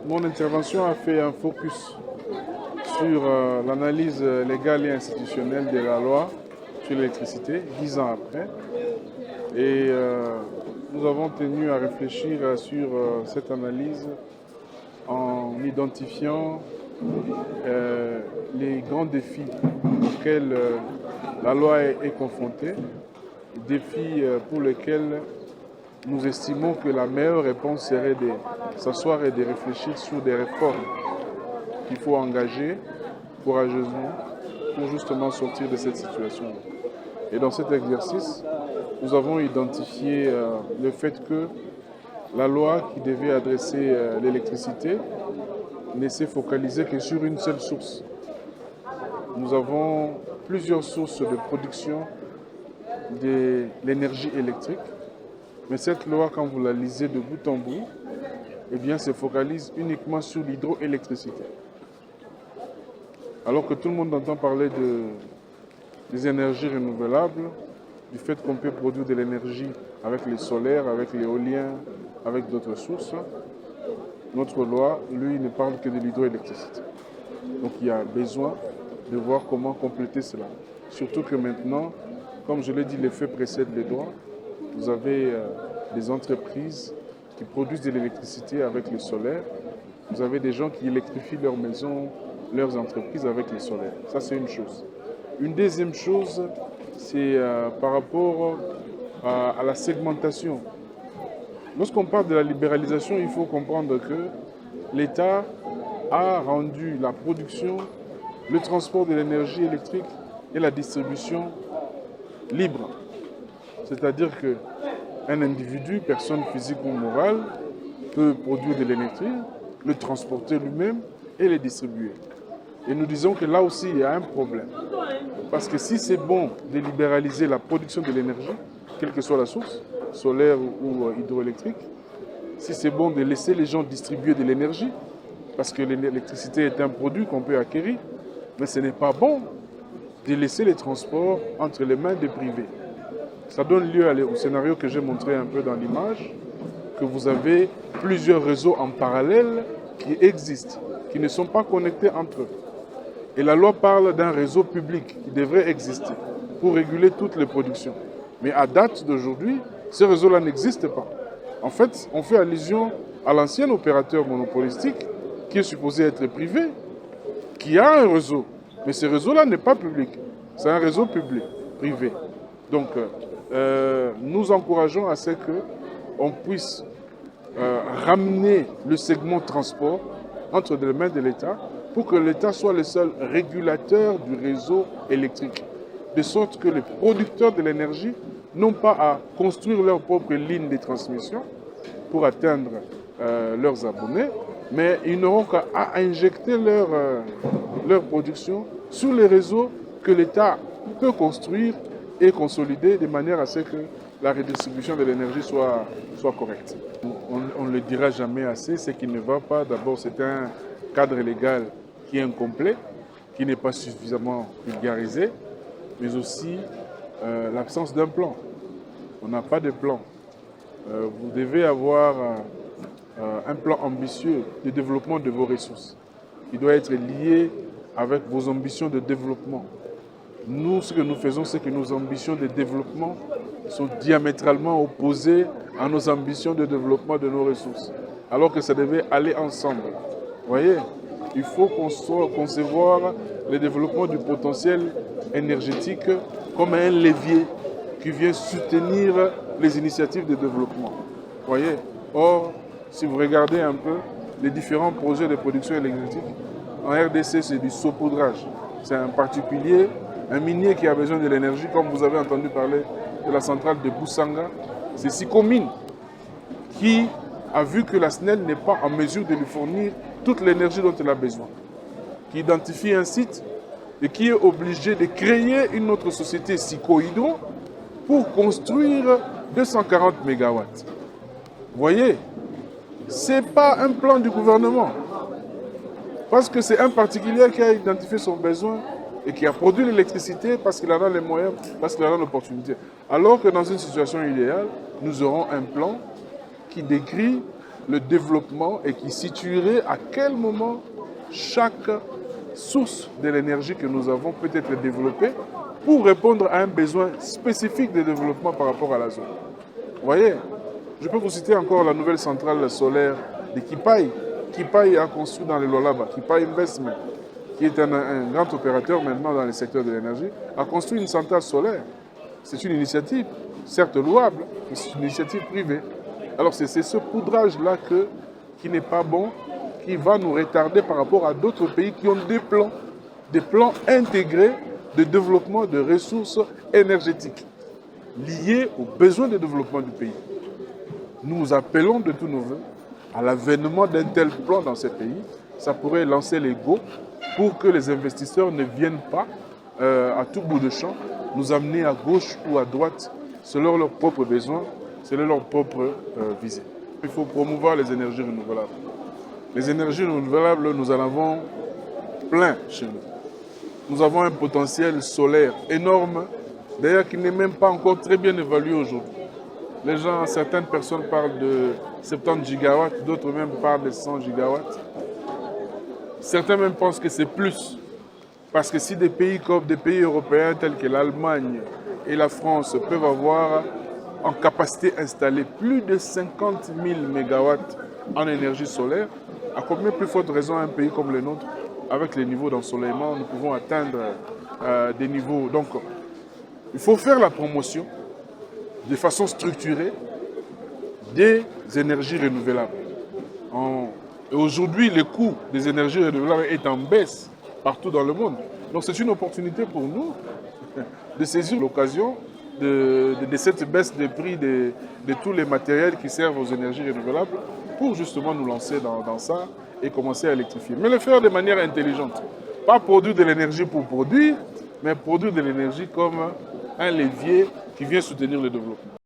Mon intervention a fait un focus sur l'analyse légale et institutionnelle de la loi sur l'électricité, 10 ans après. Et nous avons tenu à réfléchir sur cette analyse en identifiant les grands défis auxquels la loi est confrontée, défis pour lesquels nous estimons que la meilleure réponse serait de s'asseoir et de réfléchir sur des réformes qu'il faut engager courageusement pour justement sortir de cette situation. Et dans cet exercice, nous avons identifié le fait que la loi qui devait adresser l'électricité ne s'est focalisée que sur une seule source. Nous avons plusieurs sources de production de l'énergie électrique, mais cette loi, quand vous la lisez de bout en bout, eh bien, se focalise uniquement sur l'hydroélectricité. Alors que tout le monde entend parler des énergies renouvelables, du fait qu'on peut produire de l'énergie avec les solaires, avec l'éolien, avec d'autres sources, notre loi, lui, ne parle que de l'hydroélectricité. Donc il y a besoin de voir comment compléter cela. Surtout que maintenant, comme je l'ai dit, les faits précèdent les droits. Vous avez des entreprises qui produisent de l'électricité avec les solaires. Vous avez des gens qui électrifient leurs maisons, leurs entreprises avec les solaires. Ça, c'est une chose. Une deuxième chose, c'est par rapport à la segmentation. Lorsqu'on parle de la libéralisation, il faut comprendre que l'État a rendu la production, le transport de l'énergie électrique et la distribution libre. C'est-à-dire qu'un individu, personne physique ou morale, peut produire de l'énergie, le transporter lui-même et le distribuer. Et nous disons que là aussi, il y a un problème. Parce que si c'est bon de libéraliser la production de l'énergie, quelle que soit la source, solaire ou hydroélectrique, si c'est bon de laisser les gens distribuer de l'énergie, parce que l'électricité est un produit qu'on peut acquérir, mais ce n'est pas bon de laisser les transports entre les mains des privés. Ça donne lieu au scénario que j'ai montré un peu dans l'image, que vous avez plusieurs réseaux en parallèle qui existent, qui ne sont pas connectés entre eux. Et la loi parle d'un réseau public qui devrait exister pour réguler toutes les productions. Mais à date d'aujourd'hui, ce réseau-là n'existe pas. En fait, on fait allusion à l'ancien opérateur monopolistique qui est supposé être privé, qui a un réseau. Mais ce réseau-là n'est pas public. C'est un réseau public, privé. Donc, nous encourageons à ce qu'on puisse ramener le segment transport entre les mains de l'État pour que l'État soit le seul régulateur du réseau électrique. De sorte que les producteurs de l'énergie n'ont pas à construire leurs propres lignes de transmission pour atteindre leurs abonnés, mais ils n'auront qu'à injecter leur production sur les réseaux que l'État peut construire et consolider de manière à ce que la redistribution de l'énergie soit correcte. On ne le dira jamais assez, ce qui ne va pas. D'abord, c'est un cadre légal qui est incomplet, qui n'est pas suffisamment vulgarisé, mais aussi l'absence d'un plan. On n'a pas de plan. Vous devez avoir un plan ambitieux de développement de vos ressources. Il doit être lié avec vos ambitions de développement. Nous, ce que nous faisons, c'est que nos ambitions de développement sont diamétralement opposées à nos ambitions de développement de nos ressources, alors que ça devait aller ensemble. Vous voyez, il faut concevoir le développement du potentiel énergétique comme un levier qui vient soutenir les initiatives de développement. Vous voyez, or, si vous regardez un peu les différents projets de production énergétique, en RDC, c'est du saupoudrage. C'est un particulier, un minier qui a besoin de l'énergie, comme vous avez entendu parler de la centrale de Boussanga. C'est Sicomine qui a vu que la SNEL n'est pas en mesure de lui fournir toute l'énergie dont elle a besoin, qui identifie un site et qui est obligé de créer une autre société, Sico-Hydro, pour construire 240 MW. Vous voyez, ce n'est pas un plan du gouvernement. Parce que c'est un particulier qui a identifié son besoin et qui a produit l'électricité parce qu'il en a les moyens, parce qu'il en a l'opportunité. Alors que dans une situation idéale, nous aurons un plan qui décrit le développement et qui situerait à quel moment chaque source de l'énergie que nous avons peut être développée pour répondre à un besoin spécifique de développement par rapport à la zone. Vous voyez, je peux vous citer encore la nouvelle centrale solaire de Kipai. Kipai a construit dans le Lualaba, Kipai Investment, qui est un grand opérateur maintenant dans le secteur de l'énergie, a construit une centrale solaire. C'est une initiative, certes louable, mais c'est une initiative privée. Alors c'est ce poudrage-là qui n'est pas bon, qui va nous retarder par rapport à d'autres pays qui ont des plans intégrés de développement de ressources énergétiques liées aux besoins de développement du pays. Nous appelons de tous nos voeux à l'avènement d'un tel plan dans ces pays. Ça pourrait lancer les go pour que les investisseurs ne viennent pas à tout bout de champ nous amener à gauche ou à droite selon leurs propres besoins, selon leurs propres visées. Il faut promouvoir les énergies renouvelables. Les énergies renouvelables, nous en avons plein chez nous. Nous avons un potentiel solaire énorme, d'ailleurs qui n'est même pas encore très bien évalué aujourd'hui. Certaines personnes parlent de 70 gigawatts, d'autres même parlent de 100 gigawatts. Certains même pensent que c'est plus. Parce que si des pays comme des pays européens tels que l'Allemagne et la France peuvent avoir en capacité installée plus de 50 000 mégawatts en énergie solaire, à combien plus forte raison un pays comme le nôtre, avec les niveaux d'ensoleillement, nous pouvons atteindre des niveaux. Donc, il faut faire la promotion de façon structurée des énergies renouvelables. Aujourd'hui, le coût des énergies renouvelables est en baisse partout dans le monde. Donc c'est une opportunité pour nous de saisir l'occasion de cette baisse des prix de tous les matériels qui servent aux énergies renouvelables pour justement nous lancer dans ça et commencer à électrifier. Mais le faire de manière intelligente. Pas produire de l'énergie pour produire, mais produire de l'énergie comme un levier qui vient soutenir le développement.